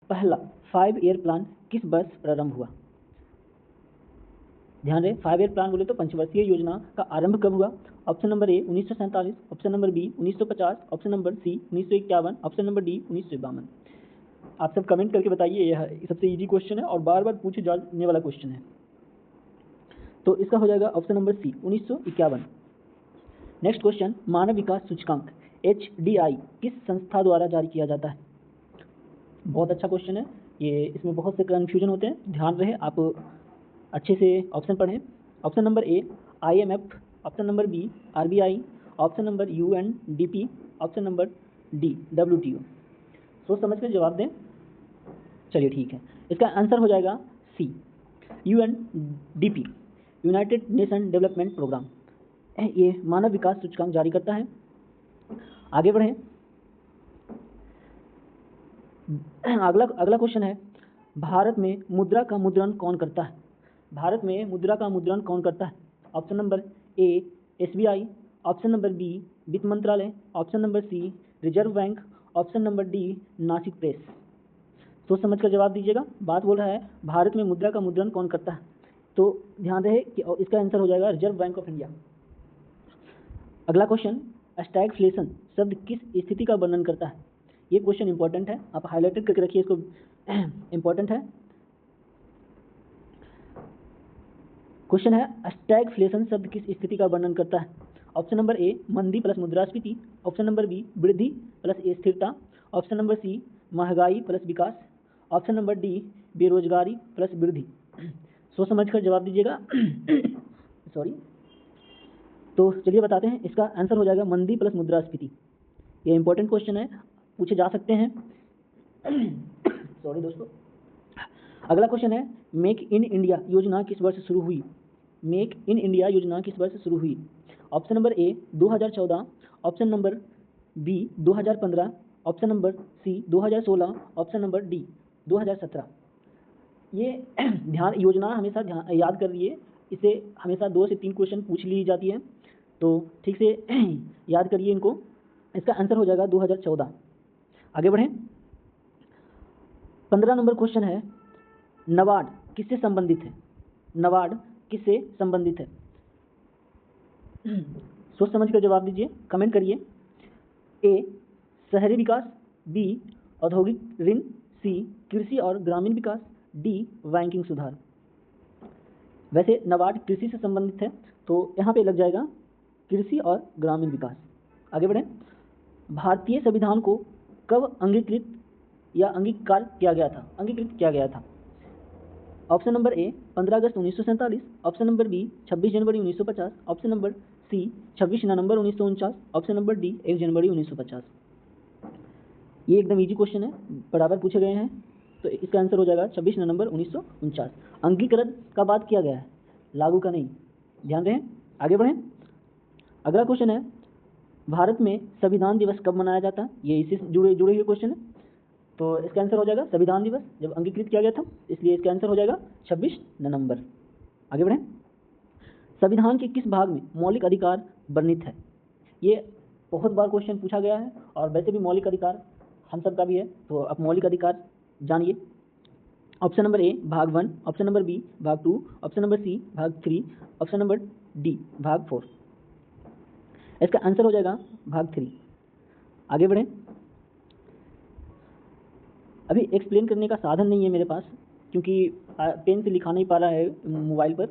पहला 5 year plan किस वर्ष प्रारंभ हुआ? ध्यान रहे 5 ईयर प्लान बोले तो पंचवर्षीय योजना का आरंभ कब हुआ? Option number A 1947, option number B 1950, option number C 1951, option number D 1952। आप सब कमेंट करके बताइए, यह सबसे इजी क्वेश्चन है और बार बार पूछे जाने वाला क्वेश्चन है। तो इसका हो जाएगा option number C 1951। Next question, मानव विकास सूचकांक HDI किस संस्था द्वारा जारी किया जाता है? बहुत अच्छा क्वेश्चन है ये, इसमें बहुत से कन्फ्यूजन होते हैं, ध्यान रहे आप अच्छे से ऑप्शन पढ़ें। Option number A IMF, option number B RBI, option number UNDP, option number D WTO। सोच समझ कर जवाब दें। चलिए ठीक है, इसका आंसर हो जाएगा C UNDP, United Nation Development Programme. ये मानव विकास सूचकांक जारी करता है। आगे बढ़ें। अगला क्वेश्चन है, भारत में मुद्रा का मुद्रण कौन करता है? भारत में मुद्रा का मुद्रण कौन करता है? Option number A SBI, option number B वित्त मंत्रालय, option number C Reserve Bank, option number D Nashik press. सोच समझ कर जवाब दीजिएगा। बात बोल रहा है भारत में मुद्रा का मुद्रण कौन करता है, तो ध्यान रहे कि इसका आंसर हो जाएगा रिजर्व बैंक ऑफ इंडिया। अगला क्वेश्चन, स्टैगफ्लेशन शब्द किस स्थिति का वर्णन करता है? ये क्वेश्चन इंपॉर्टेंट है, आप हाईलाइटेड करके रखिए इसको, इंपॉर्टेंट है क्वेश्चन है। स्टैगफ्लेशन शब्द किस स्थिति का वर्णन करता है? ऑप्शन नंबर ए मंदी प्लस मुद्रास्फीति, ऑप्शन नंबर बी वृद्धि प्लस स्थिरता, ऑप्शन नंबर सी महंगाई प्लस विकास, ऑप्शन नंबर डी बेरोजगारी प्लस वृद्धि। सोच समझ कर जवाब दीजिएगा। सॉरी, तो चलिए बताते हैं, इसका आंसर हो जाएगा मंदी प्लस मुद्रास्फीति। ये इंपॉर्टेंट क्वेश्चन है, पूछे जा सकते हैं। सॉरी दोस्तों। अगला क्वेश्चन है, मेक इन इंडिया योजना किस वर्ष शुरू हुई? मेक इन इंडिया योजना किस वर्ष शुरू हुई? Option number A 2014, option number B 2015, option number C 2016, option number D 2017। ये ध्यान योजना हमेशा याद कर रही है, इसे हमेशा 2 से 3 क्वेश्चन पूछ ली जाती है, तो ठीक से याद करिए इनको। इसका आंसर हो जाएगा 2014। आगे बढ़ें। 15 नंबर क्वेश्चन है, नाबार्ड किससे संबंधित है? नाबार्ड किससे संबंधित है? सोच समझ कर जवाब दीजिए, कमेंट करिए। ए शहरी विकास, बी औद्योगिक ऋण, सी कृषि और ग्रामीण विकास, डी बैंकिंग सुधार। वैसे नाबार्ड कृषि से संबंधित है, तो यहाँ पे लग जाएगा कृषि और ग्रामीण विकास। आगे बढ़ें। भारतीय संविधान को कब अंगीकृत किया गया था? ऑप्शन नंबर ए 15 अगस्त 1947, ऑप्शन नंबर बी 26 जनवरी 1950, ऑप्शन नंबर सी 26 नवंबर 1949, ऑप्शन नंबर डी 1 जनवरी 1950। ये एकदम इजी क्वेश्चन है, बराबर पूछे गए हैं, तो इसका आंसर हो जाएगा 26 नवंबर 1949। अंगीकरण का बात किया गया है, लागू का नहीं, ध्यान दें। आगे बढ़ें। अगला क्वेश्चन है, भारत में संविधान दिवस कब मनाया जाता है? ये इसी से जुड़े हुए क्वेश्चन है, तो इसका आंसर हो जाएगा संविधान दिवस जब अंगीकृत किया गया था, इसलिए इसका आंसर हो जाएगा 26 नवंबर। आगे बढ़ें। संविधान के किस भाग में मौलिक अधिकार वर्णित है? ये बहुत बार क्वेश्चन पूछा गया है, और वैसे भी मौलिक अधिकार हम सब का भी है, तो आप मौलिक अधिकार जानिए। ऑप्शन नंबर ए भाग 1, ऑप्शन नंबर बी भाग 2, ऑप्शन नंबर सी भाग 3, ऑप्शन नंबर डी भाग 4। इसका आंसर हो जाएगा भाग 3। आगे बढ़ें। अभी एक्सप्लेन करने का साधन नहीं है मेरे पास, क्योंकि पेन से लिखा नहीं पा रहा है मोबाइल पर,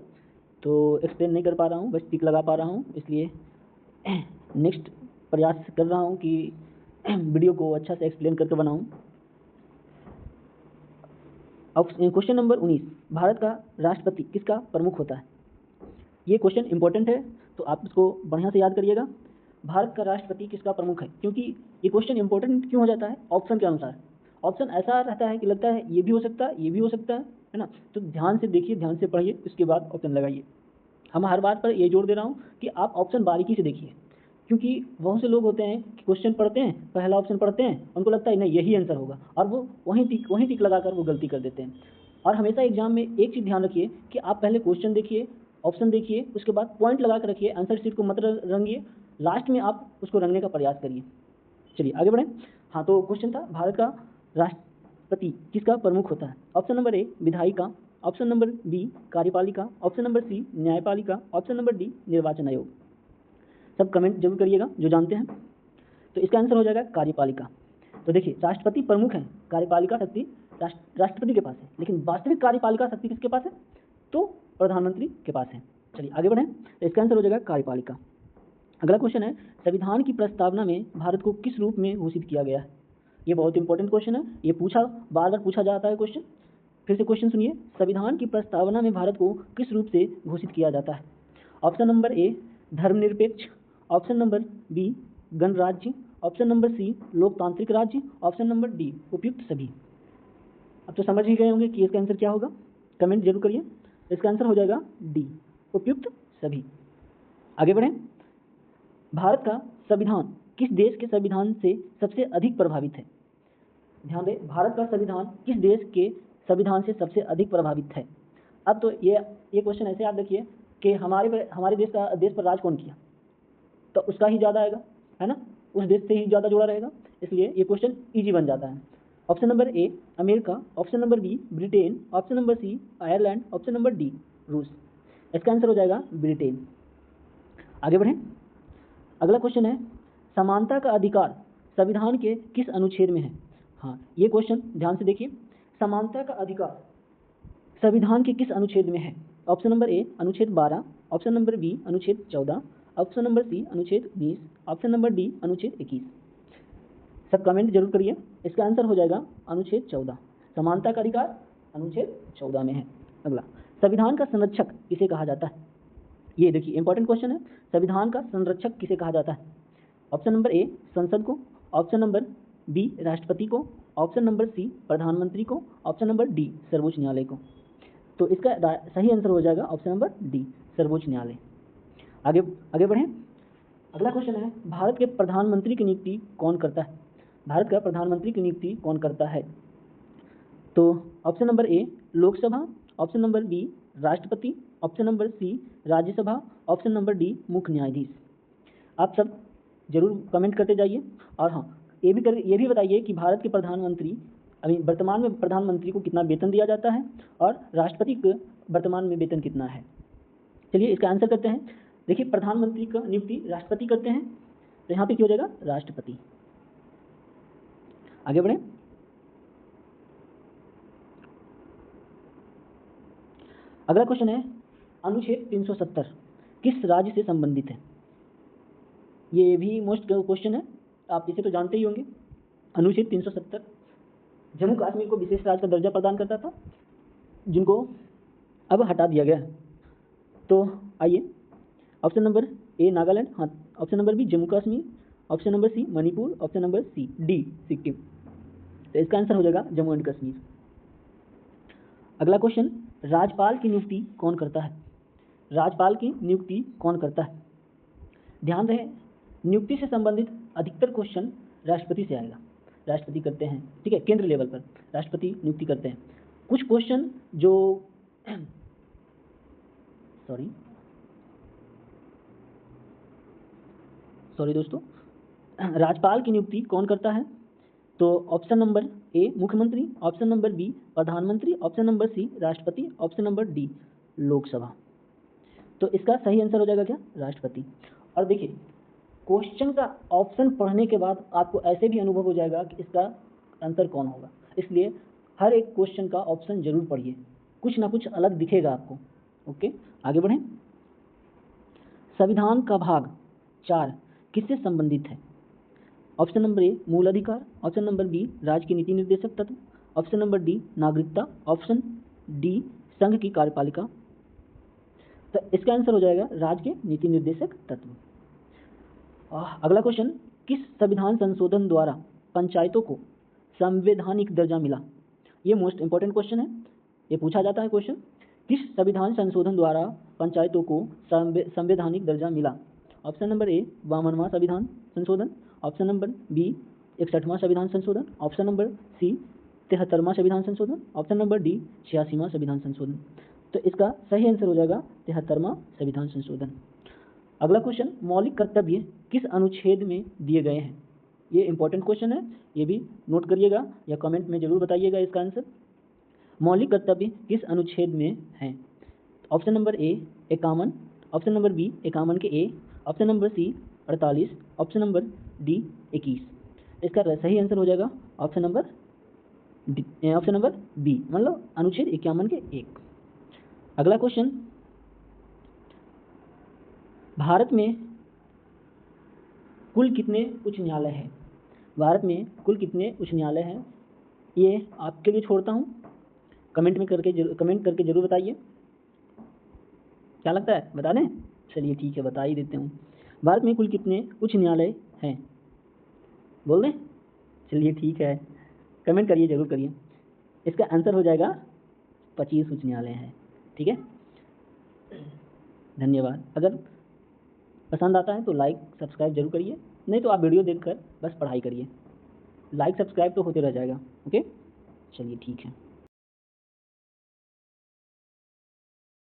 तो एक्सप्लेन नहीं कर पा रहा हूँ, बस टिक लगा पा रहा हूँ, इसलिए नेक्स्ट प्रयास कर रहा हूँ कि वीडियो को अच्छा से एक्सप्लेन करके बनाऊँ। क्वेश्चन नंबर 19, भारत का राष्ट्रपति किसका प्रमुख होता है? ये क्वेश्चन इंपॉर्टेंट है, तो आप इसको बढ़िया से याद करिएगा। भारत का राष्ट्रपति किसका प्रमुख है? क्योंकि ये क्वेश्चन इंपॉर्टेंट क्यों हो जाता है? ऑप्शन के अनुसार। ऑप्शन ऐसा रहता है कि लगता है ये भी हो सकता है, ये भी हो सकता है ना, तो ध्यान से देखिए, ध्यान से पढ़िए, उसके बाद ऑप्शन लगाइए। हम हर बात पर ये जोर दे रहा हूँ कि आप ऑप्शन बारीकी से देखिए, क्योंकि बहुत से लोग होते हैं कि क्वेश्चन पढ़ते हैं, पहला ऑप्शन पढ़ते हैं, उनको लगता है नहीं यही आंसर होगा, और वो वहीं टिक लगाकर वो गलती कर देते हैं। और हमेशा एग्जाम में एक चीज़ ध्यान रखिए कि आप पहले क्वेश्चन देखिए, ऑप्शन देखिए, उसके बाद पॉइंट लगा कर रखिए, आंसर शीट को मत रंगिए, लास्ट में आप उसको रंगने का प्रयास करिए। चलिए आगे बढ़ें। हाँ, तो क्वेश्चन था भारत का राष्ट्रपति किसका प्रमुख होता है? ऑप्शन नंबर ए विधायिका, ऑप्शन नंबर बी कार्यपालिका, ऑप्शन नंबर सी न्यायपालिका, ऑप्शन नंबर डी निर्वाचन आयोग। सब कमेंट जरूर करिएगा जो जानते हैं। तो इसका आंसर हो जाएगा कार्यपालिका। तो देखिए राष्ट्रपति प्रमुख है, कार्यपालिका शक्ति राष्ट्रपति के पास है, लेकिन वास्तविक कार्यपालिका शक्ति किसके पास है? तो प्रधानमंत्री के पास है। चलिए आगे बढ़ें। तो इसका आंसर हो जाएगा कार्यपालिका। अगला क्वेश्चन है, संविधान की प्रस्तावना में भारत को किस रूप में घोषित किया गया है? ये बहुत इंपॉर्टेंट क्वेश्चन है, ये बार बार पूछा जाता है क्वेश्चन। फिर से क्वेश्चन सुनिए, संविधान की प्रस्तावना में भारत को किस रूप से घोषित किया जाता है? ऑप्शन नंबर ए धर्मनिरपेक्ष, ऑप्शन नंबर बी गणराज्य, ऑप्शन नंबर सी लोकतांत्रिक राज्य, ऑप्शन नंबर डी उपयुक्त सभी। अब तो समझ ही गए होंगे कि इसका आंसर क्या होगा, कमेंट जरूर करिए। इसका आंसर हो जाएगा डी उपयुक्त सभी। आगे बढ़ें। भारत का संविधान किस देश के संविधान से सबसे अधिक प्रभावित है? ध्यान दें, भारत का संविधान किस देश के संविधान से सबसे अधिक प्रभावित है? अब तो ये क्वेश्चन ऐसे याद रखिए कि हमारे देश पर राज कौन किया, तो उसका ही ज़्यादा आएगा, है ना, उस देश से ही ज़्यादा जुड़ा रहेगा, इसलिए ये क्वेश्चन इजी बन जाता है। Option number A America, option number B Britain, option number C Ireland, option number D रूस। इसका आंसर हो जाएगा ब्रिटेन। आगे बढ़ें। अगला क्वेश्चन है, समानता का अधिकार संविधान के किस अनुच्छेद में है? हाँ, ये क्वेश्चन ध्यान से देखिए, समानता का अधिकार संविधान के किस अनुच्छेद में है? ऑप्शन नंबर ए अनुच्छेद 12, ऑप्शन नंबर बी अनुच्छेद 14, ऑप्शन नंबर सी अनुच्छेद 19, ऑप्शन नंबर डी अनुच्छेद 21। सब कमेंट जरूर करिए। इसका आंसर हो जाएगा अनुच्छेद 14। समानता का अधिकार अनुच्छेद 14 में है। अगला, संविधान का संरक्षक किसे कहा जाता है? ये देखिए इंपॉर्टेंट क्वेश्चन है, संविधान का संरक्षक किसे कहा जाता है? ऑप्शन नंबर ए संसद को, ऑप्शन नंबर बी राष्ट्रपति को, ऑप्शन नंबर सी प्रधानमंत्री को, ऑप्शन नंबर डी सर्वोच्च न्यायालय को। तो इसका सही आंसर हो जाएगा ऑप्शन नंबर डी सर्वोच्च न्यायालय। आगे बढ़ें। अगला क्वेश्चन है, भारत के प्रधानमंत्री की नियुक्ति कौन करता है? भारत का प्रधानमंत्री की नियुक्ति कौन करता है? तो ऑप्शन नंबर ए लोकसभा, ऑप्शन नंबर बी राष्ट्रपति, ऑप्शन नंबर सी राज्यसभा, ऑप्शन नंबर डी मुख्य न्यायाधीश। आप सब जरूर कमेंट करते जाइए। और हाँ, ये भी बताइए कि भारत के प्रधानमंत्री अभी वर्तमान में प्रधानमंत्री को कितना वेतन दिया जाता है और राष्ट्रपति को वर्तमान में वेतन कितना है। चलिए इसका आंसर करते हैं। देखिए प्रधानमंत्री का नियुक्ति राष्ट्रपति करते हैं, तो यहाँ पे क्या हो जाएगा राष्ट्रपति। आगे बढ़ें। अगला क्वेश्चन है, अनुच्छेद 370 किस राज्य से संबंधित है? ये भी मोस्ट क्वेश्चन है, आप इसे तो जानते ही होंगे। अनुच्छेद 370 जम्मू कश्मीर को विशेष राज्य का दर्जा प्रदान करता था, जिनको अब हटा दिया गया है। तो आइए, ऑप्शन नंबर ए नागालैंड, हाँ, option number B Jammu Kashmir, option number C Manipur, option number C D Sikkim. तो इसका आंसर हो जाएगा जम्मू एंड कश्मीर। अगला क्वेश्चन, राज्यपाल की नियुक्ति कौन करता है? राज्यपाल की नियुक्ति कौन करता है? ध्यान रहे, नियुक्ति से संबंधित अधिकतर क्वेश्चन राष्ट्रपति से आएगा, राष्ट्रपति करते हैं, ठीक है, केंद्र लेवल पर राष्ट्रपति नियुक्ति करते हैं। कुछ क्वेश्चन जो सॉरी दोस्तों, राज्यपाल की नियुक्ति कौन करता है? तो ऑप्शन नंबर ए मुख्यमंत्री, ऑप्शन नंबर बी प्रधानमंत्री, ऑप्शन नंबर सी राष्ट्रपति, ऑप्शन नंबर डी लोकसभा। तो इसका सही आंसर हो जाएगा क्या? राष्ट्रपति। और देखिए क्वेश्चन का ऑप्शन पढ़ने के बाद आपको ऐसे भी अनुभव हो जाएगा कि इसका आंसर कौन होगा, इसलिए हर एक क्वेश्चन का ऑप्शन जरूर पढ़िए, कुछ ना कुछ अलग दिखेगा आपको। ओके, आगे बढ़ें। संविधान का भाग 4 किससे संबंधित है? ऑप्शन नंबर ए मूल अधिकार, ऑप्शन नंबर बी राज्य की नीति निर्देशक तत्व, ऑप्शन नंबर डी नागरिकता, ऑप्शन डी संघ की कार्यपालिका। तो इसका आंसर हो जाएगा राज्य के नीति निर्देशक तत्व। अगला क्वेश्चन, किस संविधान संशोधन द्वारा पंचायतों को संवैधानिक दर्जा मिला? ये मोस्ट इंपॉर्टेंट क्वेश्चन है, ये पूछा जाता है क्वेश्चन। किस संविधान संशोधन द्वारा पंचायतों को संवैधानिक दर्जा मिला? ऑप्शन नंबर ए 52वां संविधान संशोधन, ऑप्शन नंबर बी 61वां संविधान संशोधन, ऑप्शन नंबर सी 73वां संविधान संशोधन, ऑप्शन नंबर डी 86वां संविधान संशोधन। तो इसका सही आंसर हो जाएगा 73वां संविधान संशोधन। अगला क्वेश्चन, मौलिक कर्तव्य किस अनुच्छेद में दिए गए हैं? ये इंपॉर्टेंट क्वेश्चन है, ये भी नोट करिएगा या कमेंट में ज़रूर बताइएगा इसका आंसर। मौलिक कर्तव्य किस अनुच्छेद में हैं? Option number A 51, option number B 51 के A, option number C 48, option number D 21। इसका सही आंसर हो जाएगा ऑप्शन नंबर बी, मतलब अनुच्छेद 51 के 1। अगला क्वेश्चन, भारत में कुल कितने उच्च न्यायालय हैं? भारत में कुल कितने उच्च न्यायालय हैं? ये आपके लिए छोड़ता हूँ, कमेंट करके जरूर बताइए। क्या लगता है, बता दें? चलिए ठीक है, बता ही देते हूँ। भारत में कुल कितने उच्च न्यायालय हैं? बोल दें? चलिए ठीक है, कमेंट करिए, जरूर करिए। इसका आंसर हो जाएगा 25 उच्च न्यायालय हैं। ठीक है, धन्यवाद। अगर पसंद आता है तो लाइक सब्सक्राइब जरूर करिए, नहीं तो आप वीडियो देखकर बस पढ़ाई करिए। लाइक सब्सक्राइब तो होते रह जाएगा। ओके, चलिए ठीक है।